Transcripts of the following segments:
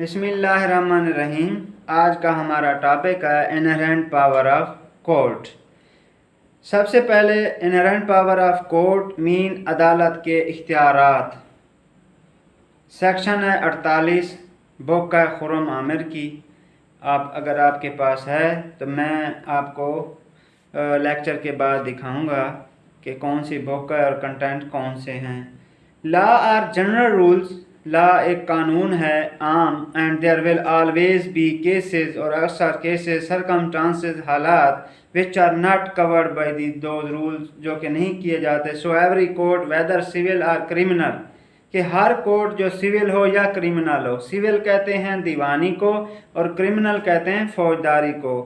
बिस्मिल्लाहिर्रहमानिर्रहीम। आज का हमारा टॉपिक है इनहेरेंट पावर ऑफ कोर्ट। सबसे पहले inherent power of court mean अदालत के इख्तियारात। सेक्शन है 48 बुक है खुर्रम आमिर की। अगर आपके पास है तो मैं आपको लेक्चर के बाद दिखाऊंगा कि कौन सी बुक है और कंटेंट कौन से हैं। Law are general rules. Law एक कानून है आम and there will always be cases और अक्सर केसेस सर्कमस्टांसेस हालात which are not covered by those rules जो कि नहीं किए जाते। So every court whether civil और क्रिमिनल कि हर कोर्ट जो सिविल हो या क्रिमिनल हो। सिविल कहते हैं दीवानी को और क्रिमिनल कहते हैं फौजदारी को।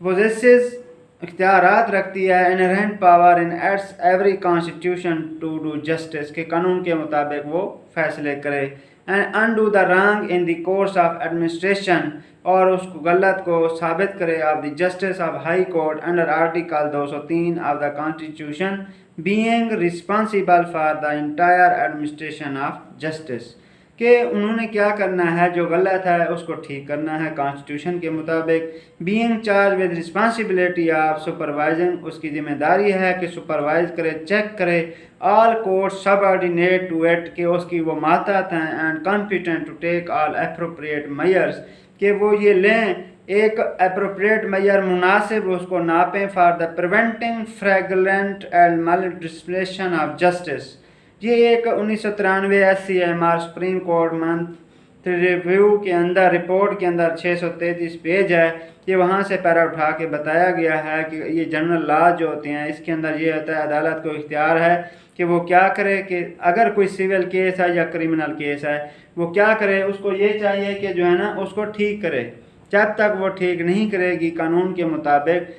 पोजेसेस इख्तियारात रखती है inherent power in its every constitution to do justice के कानून के मुताबिक वो फैसले करे and undo the wrong in the course of administration और उसको गलत को साबित करे of the justice of high court under article 203 of the constitution being responsible for the entire administration of justice कि उन्होंने क्या करना है, जो गलत है उसको ठीक करना है कॉन्स्टिट्यूशन के मुताबिक। Being charge with responsibility of supervising उसकी जिम्मेदारी है कि सुपरवाइज करे, चेक करे all court subordinate to it कि उसकी वो मातहत हैं and competent to take all appropriate measures कि वो ये लें एक एप्रोप्रिएट मेजर मुनासिब उसको नापें for the preventing flagrant and maladministration of justice. ये एक 1993 SCMR supreme court month review के अंदर रिपोर्ट के अंदर 633 पेज है। ये वहाँ से पैरा उठा के बताया गया है कि ये जनरल लॉ जो होते हैं इसके अंदर ये होता है अदालत को इख्तियार है कि वो क्या करे कि अगर कोई सिविल केस है या क्रिमिनल केस है वो क्या करे, उसको ये चाहिए कि जो है ना उसको ठीक करे। जब तक वो ठीक नहीं करेगी कानून के मुताबिक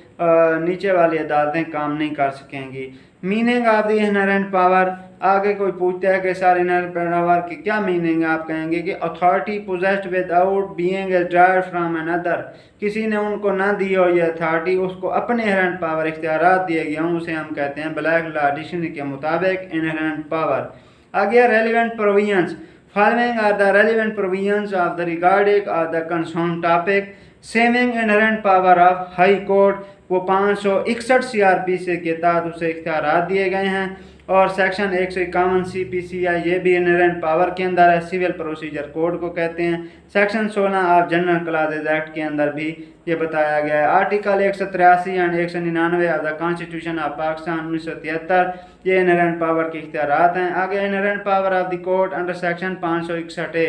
नीचे वाली अदालतें काम नहीं कर सकेंगी। Meaning of the inherent power आगे कोई पूछता है कि सर इनहेरेंट पावर की क्या मीनिंग है, आप कहेंगे कि authority possessed without being derived from another किसी ने उनको ना दी हो ये अथॉरिटी उसको अपने इनहेरेंट पावर इख्तियारात दिए गए हों उसे हम कहते हैं ब्लैक लॉ डिक्शनरी के मुताबिक इनहेरेंट पावर। आगे relevant provisions Following are the relevant provisions of the regarding of the concerned topic. Saving inherent power of High Court वो 561 CRPC के तहत उसे इख्तियारात दिए गए हैं और सेक्शन 151 CPCI ये भी इनहेरेंट पावर के अंदर है, सिविल प्रोसीजर कोड को कहते हैं। Section 16 of general clauses act के अंदर भी ये बताया गया है। Article 183 and 199 of the constitution of Pakistan 1973 ये इनहेरेंट पावर के इख्तियारात हैं। आगे inherent power of the court under section 561A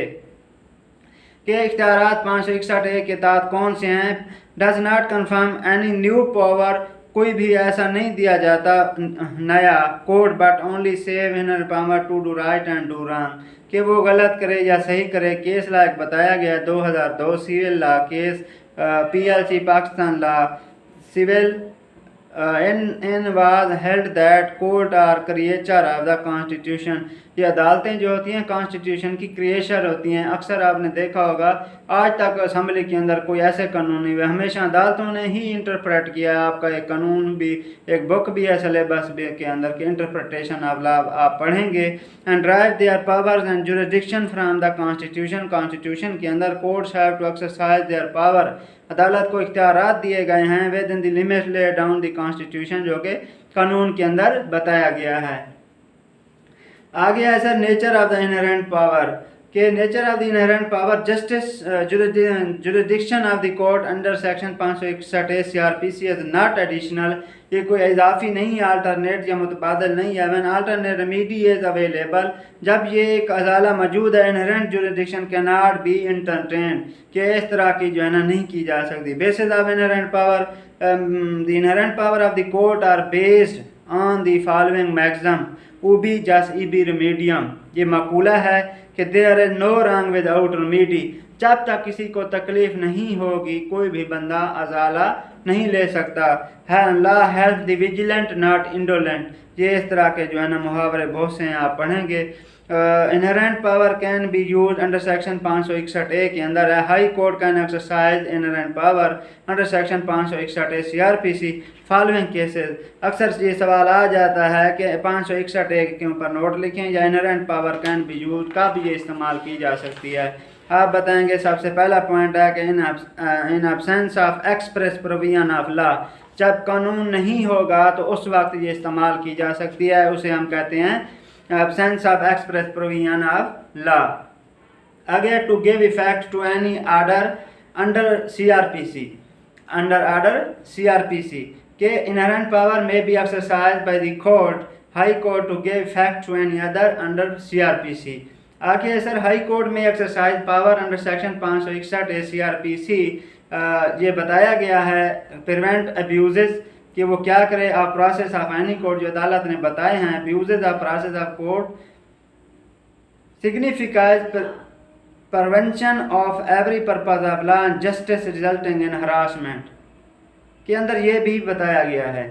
के इख्तियारात 561A के तहत कौन से हैं। Does not confirm any new power कोई भी ऐसा नहीं दिया जाता नया court but only save inner power to do right and do wrong कि वो गलत करे या सही करे। केस लायक बताया गया 2002 civil law case PLC Pakistan law civil in was held that court are creature of the constitution। ये अदालतें जो होती हैं कॉन्स्टिट्यूशन की क्रिएचर होती हैं। अक्सर आपने देखा होगा आज तक असम्बली के अंदर कोई ऐसे कानून नहीं हुए, हमेशा अदालतों ने ही इंटरप्रेट किया है। आपका एक कानून भी एक बुक भी है सिलेबस के अंदर के इंटरप्रिटेशन ऑफ लॉ आप पढ़ेंगे। And drive their powers and jurisdiction from the constitution constitution के अंदर courts have to exercise their power अदालत को इख्तियारात दिए गए हैं within the limit lay down the constitution जो कि कानून के अंदर बताया गया है। आगे है sir nature of the inherent power के nature of the inherent power justice jurisdiction of the court under section 561 CRPC is not additional ये कोई इजाफी नहीं है, अल्टरनेट या मुतबादल नहीं है। When alternate remedy is available जब ये एक अजाला मौजूद है inherent jurisdiction can not be entertained कि इस तरह की जो है ना नहीं की जा सकती। Basis of inherent power the inherent power of the court are based on the following maxim उबी जस इबी रेमेडियम ये मकूला है कि there is no wrong without remedy जब तक किसी को तकलीफ नहीं होगी कोई भी बंदा अजाला नहीं ले सकता है। Law help the vigilant not indolent ये इस तरह के जो है ना मुहावरे बहुत से हैं आप पढ़ेंगे। Inherent power can B use under section 561A के अंदर है। High court can exercise inherent power under section 561A CRPC following cases. अक्सर ये सवाल आ जाता है कि 561A के ऊपर नोट लिखें या inherent power can B use कब ये इस्तेमाल की जा सकती है। आप बताएंगे सबसे पहला पॉइंट है कि in absence of express provision of law, जब कानून नहीं होगा तो उस वक्त ये इस्तेमाल की जा सकती है, उसे हम कहते हैं absence of express provision of law. आगे, to give effect to any order under CrPC, under order CrPC के inherent power may be exercise by the court, high court to give effect to any other under CrPC. आगे sir, high court may exercise power under section 561 CrPC ये बताया गया है prevent abuses कि वो क्या करे of process of any court, जो अदालत ने बताए हैं abuses of process of court signifies prevention of every purpose of law and justice resulting in harassment के अंदर ये भी बताया गया है।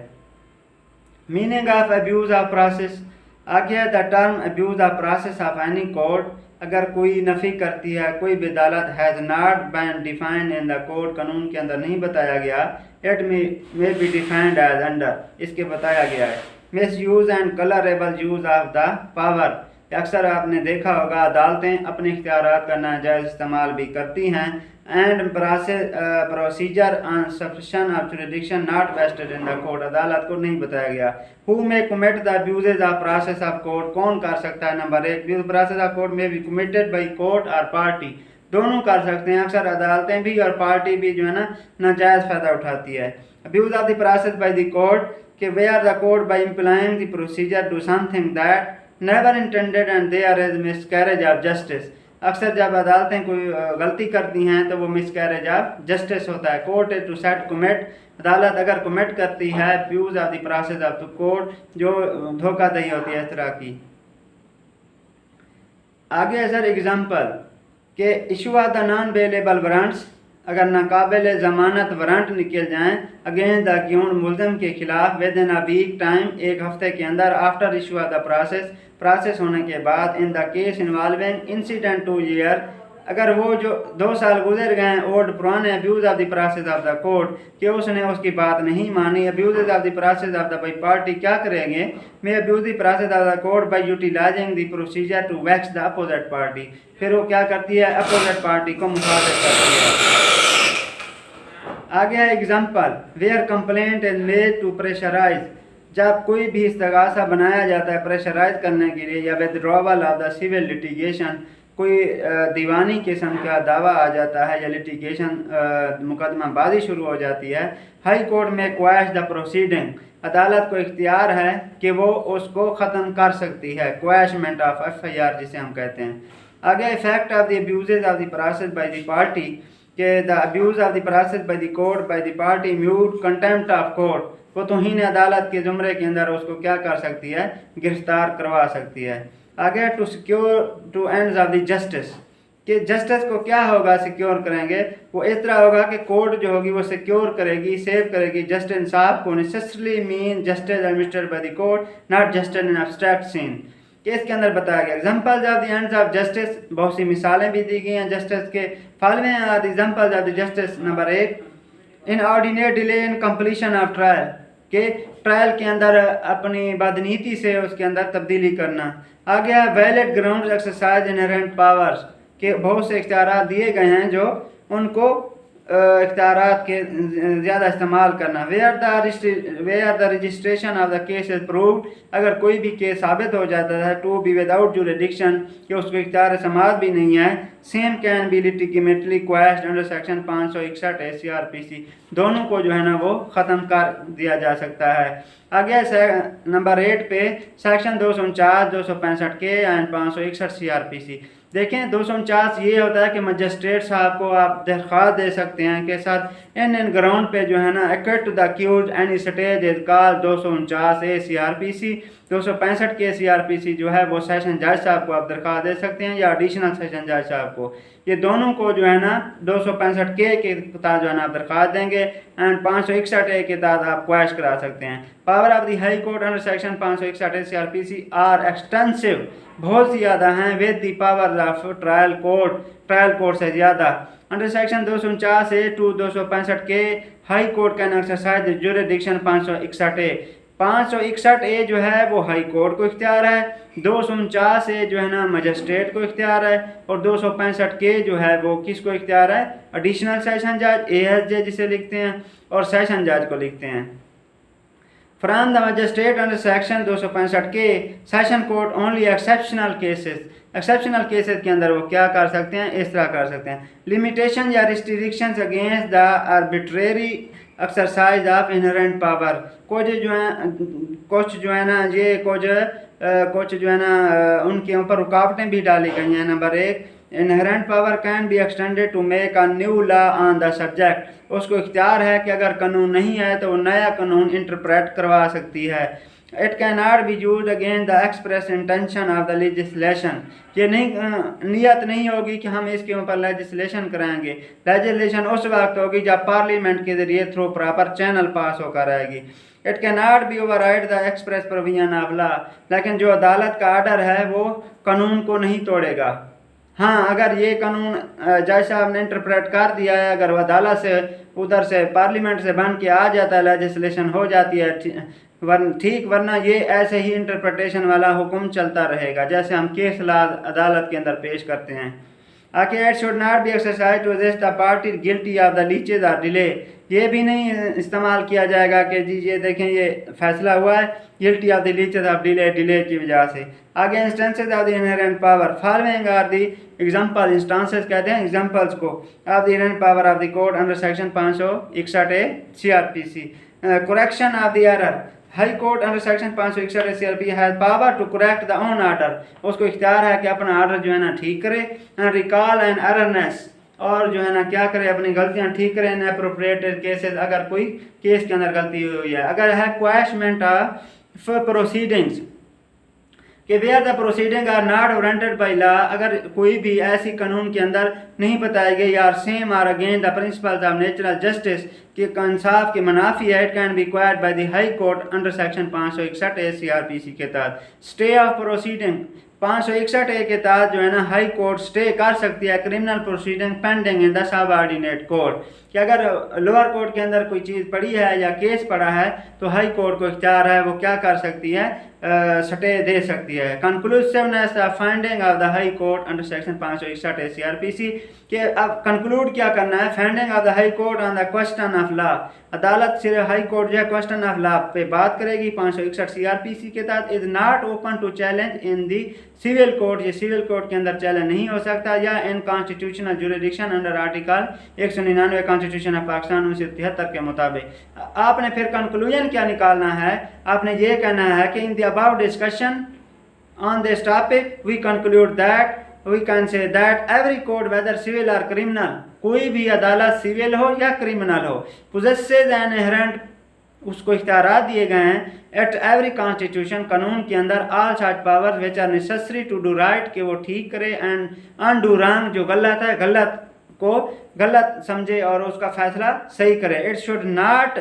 Meaning of abuse of process, आगे the term abuse of process of any court, अगर कोई नफ़ी करती है कोई भी अदालत, has not been defined in the court, कानून के अंदर नहीं बताया गया, it may be defined as under, इसके बताया गया है। Misuse and colourable use of the power, अक्सर आपने देखा होगा अदालतें अपने इख्तियारात का नाजायज़ इस्तेमाल भी करती हैं। And procedure on subscription of jurisdiction not vested in the court, अदालत को नहीं बताया गया। Who may commit the abuses of process of court, कौन कर सकता है? Number 1, abuse process of court may be committed by court और पार्टी, दोनों कर सकते हैं। अक्सर अदालतें भी और पार्टी भी जो है ना नाजायज़ फ़ायदा उठाती है। Abuse of the process by the court के where the court by employing the procedure do something that never intended and there is miscarriage of justice, अक्सर जब अदालतें कोई गलती करती हैं तो वो मिसकैरेज ऑफ जस्टिस होता है। Court is to set commit, अदालत अगर कमिट करती है abuse of the process of the court, जो धोखाधड़ी होती है इस तरह की। आगे सर एग्जांपल के issue of the non bailable warrants, अगर नाकाबिल ज़मानत वारंट निकल जाएं अगेंस्ट द अक्यूज्ड मुल्ज़िम के खिलाफ within a week time, एक हफ्ते के अंदर, after issue of the process होने के बाद, in the case involving incident 2 year, अगर वो जो 2 साल गुजर गए हैं ओल्ड पुराने abuse of the process of the court कि उसने उसकी बात नहीं मानी, abuse of the process of the by party क्या करेंगे, मैं abuse the process of the court by utilizing the procedure to vex the opposite party, फिर वो क्या करती है अपोजिट पार्टी को मुखातिब करती है। आगे है example where complaint is made to pressurise, जब कोई भी इस्तगासा बनाया जाता है प्रेशराइज करने के लिए या withdrawal of the civil litigation, कोई दीवानी किस्म का दावा आ जाता है या लिटिगेशन मुकदमाबाजी शुरू हो जाती है, हाई कोर्ट में क्वैश द प्रोसीडिंग, अदालत को इख्तियार है कि वो उसको ख़त्म कर सकती है, क्वैशमेंट ऑफ FIR जिसे हम कहते हैं। आगे effect of the abuses of the process by the party के the abuse of the process by the court by the party mute contempt of court, वो तौहीन अदालत के जुमरे के अंदर उसको क्या कर सकती है गिरफ्तार करवा सकती है। आगे to secure to ends of the justice, कि जस्टिस को क्या होगा सिक्योर करेंगे, वो इस तरह होगा कि कोर्ट जो होगी वो सिक्योर करेगी सेव करेगी जस्ट इंसाफ को, necessarily mean justice administered by the court not justice in abstract scene, कि इसके अंदर बताया गया examples of the ends of justice, बहुत सी मिसालें भी दी गई हैं जस्टिस के। Following are the examples of the justice, number 1, inordinate delay in completion of trial, के ट्रायल के अंदर अपनी बदनीति से उसके अंदर तब्दीली करना। आ गया valid ground exercise inherent powers, के बहुत से इख्तियारात दिए गए हैं जो उनको इख्तियारात के ज़्यादा इस्तेमाल करना। Where the registration of the case is proved, अगर कोई भी केस साबित हो जाता है टू बी विदाउट जुरिडिक्शन कि उसको इख्तियार समाअत भी नहीं है, same can be legitimately quashed under section 561 CRPC, दोनों को जो है ना वो ख़त्म कर दिया जा सकता है। आगे नंबर 8 पे सेक्शन 249, 265 के एंड 561 CRPC। देखें 249 ये होता है कि मजिस्ट्रेट साहब को आप दरख्वास्त दे सकते हैं के साथ इन ग्राउंड पे जो है ना act to the accused any stage is call 249 CRPC। 265 के CRPC जो है वो सेशन जज साहब को आप दरख्वास्त दे सकते हैं या एडिशनल सेशन जज साहब को, ये दोनों को जो है ना 265 के तहत जो है ना आप दरख्वास्त देंगे एंड 561 के तहत आप क्वैश करा सकते हैं। Power of the high court under section 561 CRPC are extensive, बहुत ज़्यादा हैं with the power of trial court से ज़्यादा। अंडर सेक्शन 249A to 265 के high court can exercise jurisdiction 561 561A जो है वो हाई कोर्ट को इख्तियार है, 249A जो है ना मजिस्ट्रेट को इख्तियार है, और 265K जो है वो किसको इख्तियार है, एडिशनल सेशन जज ASJ जिसे लिखते हैं, और सेशन जज को लिखते हैं। From the magistrate under section 265K session court only exceptional cases, exceptional cases के अंदर वो क्या कर सकते हैं, इस तरह कर सकते हैं, लिमिटेशन या restrictions against the arbitrary exercise of inherent power. कुछ जो है ना ये कुछ जो है ना उनके ऊपर रुकावटें भी डाली गई हैं। Number 1, inherent power can be extended to make a new law on the subject. उसको इख्तियार है कि अगर कानून नहीं है तो वो नया कानून इंटरप्रेट करवा सकती है। It can not be use against the express intention of the legislation. ये नियत नहीं होगी कि हम इसके ऊपर लेजिस्लेशन कराएंगे। लेजिस्लेशन उस वक्त होगी जब पार्लियामेंट के जरिए थ्रू प्रॉपर चैनल पास होकर आएगी। It can not be override the express provision of law. लेकिन जो अदालत का आर्डर है वो कानून को नहीं तोड़ेगा। हाँ, अगर ये कानून जज साहब ने इंटरप्रेट कर दिया है, अगर वह अदालत से उधर से पार्लियामेंट से बन के आ जाता है, लेजिस्लेशन हो जाती है ठीक, वरना ये ऐसे ही इंटरप्रिटेशन वाला हुक्म चलता रहेगा जैसे हम केस लॉ अदालत के अंदर पेश करते हैं। आके it should not be exercise to arrest the party guilty of the laches और डिले। ये भी नहीं इस्तेमाल किया जाएगा कि जी ये देखें ये फैसला हुआ है guilty of the laches of delay की वजह से। आगे instances of the inherent power following are the example. Instances कहते हैं एग्जांपल्स को of the inherent power of the court under section 561A CRPC। Correction of the error. High court under section 561 CRPC has power to correct the own order. उसको इख्तियार है कि अपना order जो है ना ठीक करे। एंड रिकॉल एंड एररनेस, और जो है ना क्या करे, अपनी गलतियां ठीक करें। इन अप्रोप्रिएटेड केसेस, अगर कोई केस के अंदर गलती हुई है। अगर है क्वैशमेंट ऑफ प्रोसीडिंग्स कि where the proceeding are not warranted by law, अगर कोई भी ऐसी कानून के अंदर नहीं बताई गई यार same are against the principles of natural justice के इंसाफ के मनाफी है, it can be quashed by the high court under section 561A CRPC के तहत। स्टे ऑफ प्रोसीडिंग 561A के तहत जो है ना हाई कोर्ट स्टे कर सकती है criminal proceeding pending in the subordinate court. कि अगर लोअर कोर्ट के अंदर कोई चीज़ पड़ी है या केस पड़ा है तो हाई कोर्ट को इख्तियार है वो क्या कर सकती है, स्टे दे सकती है। Conclusiveness the finding of the high court under section 561A CRPC के अब कंक्लूड क्या करना है, finding of the high court on the question of law. अदालत सिर्फ हाई कोर्ट जो है क्वेश्चन ऑफ लॉ पे बात करेगी 561 CRPC के तहत। Is not open to challenge in the civil court, ये सिविल कोर्ट के अंदर चैलेंज नहीं हो सकता। या in constitutional jurisdiction under article 199 constitution of Pakistan 1973 के मुताबिक। आपने फिर कंक्लूजन क्या निकालना है, आपने ये कहना है कि in the about discussion on this topic we conclude that we can say that every court whether civil or criminal, कोई भी अदालत सिविल हो या क्रिमिनल हो, possesses an inherent, उसको इख्तियारात दिए गए हैं एट एवरी कॉन्स्टिट्यूशन, कानून के अंदर all such power which are necessary to do right, कि वो ठीक करे, एंड अनडू रॉन्ग, जो गलत है गलत को गलत समझे और उसका फैसला सही करे। It should not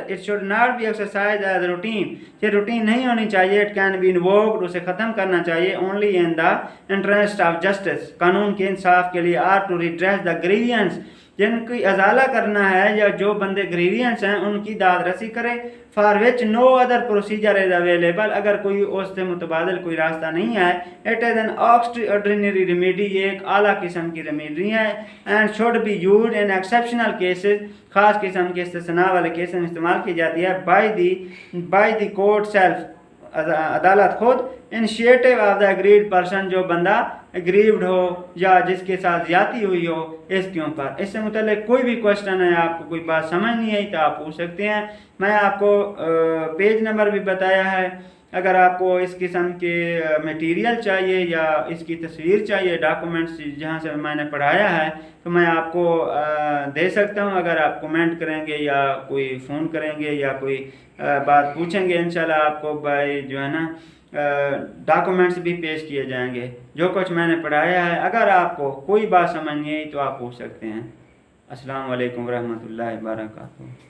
be exercise as routine, ये रूटीन नहीं होनी चाहिए। इट कैन बी इन्वोक्ड, उसे ख़त्म करना चाहिए only in the interest of justice, कानून के इंसाफ के लिए। Or to redress the grievances, जिनकी अजाला करना है या जो बंदे ग्रीवियंस हैं उनकी दाद रसी करे। For which no other procedure is available, अगर कोई उससे मुतबादल कोई रास्ता नहीं है। It is an ordinary remedy, ये एक आला किस्म की रेमेडी है। And should be use in exceptional cases, खास किस्म के इस्तिस्ना वाले केस में इस्तेमाल की जाती है। बाय द कोर्ट सेल्फ, अदालत खुद। Initiative of the agreed person, जो बंदा एग्रीव्ड हो या जिसके साथ ज्यादती हुई हो इसके ऊपर। इससे मुतल्लिक कोई भी क्वेश्चन है, आपको कोई बात समझ नहीं आई तो आप पूछ सकते हैं। मैं आपको पेज नंबर भी बताया है। अगर आपको इस किस्म के मटेरियल चाहिए या इसकी तस्वीर चाहिए, डॉक्यूमेंट्स जहाँ से मैंने पढ़ाया है, तो मैं आपको दे सकता हूँ। अगर आप कमेंट करेंगे या कोई फ़ोन करेंगे या कोई बात पूछेंगे, इंशाल्लाह आपको भाई जो है ना डॉक्यूमेंट्स भी पेश किए जाएंगे जो कुछ मैंने पढ़ाया है। अगर आपको कोई बात समझ नहीं आई तो आप पूछ सकते हैं। अस्सलाम वालेकुम रहमतुल्लाहि व बरकातुहू।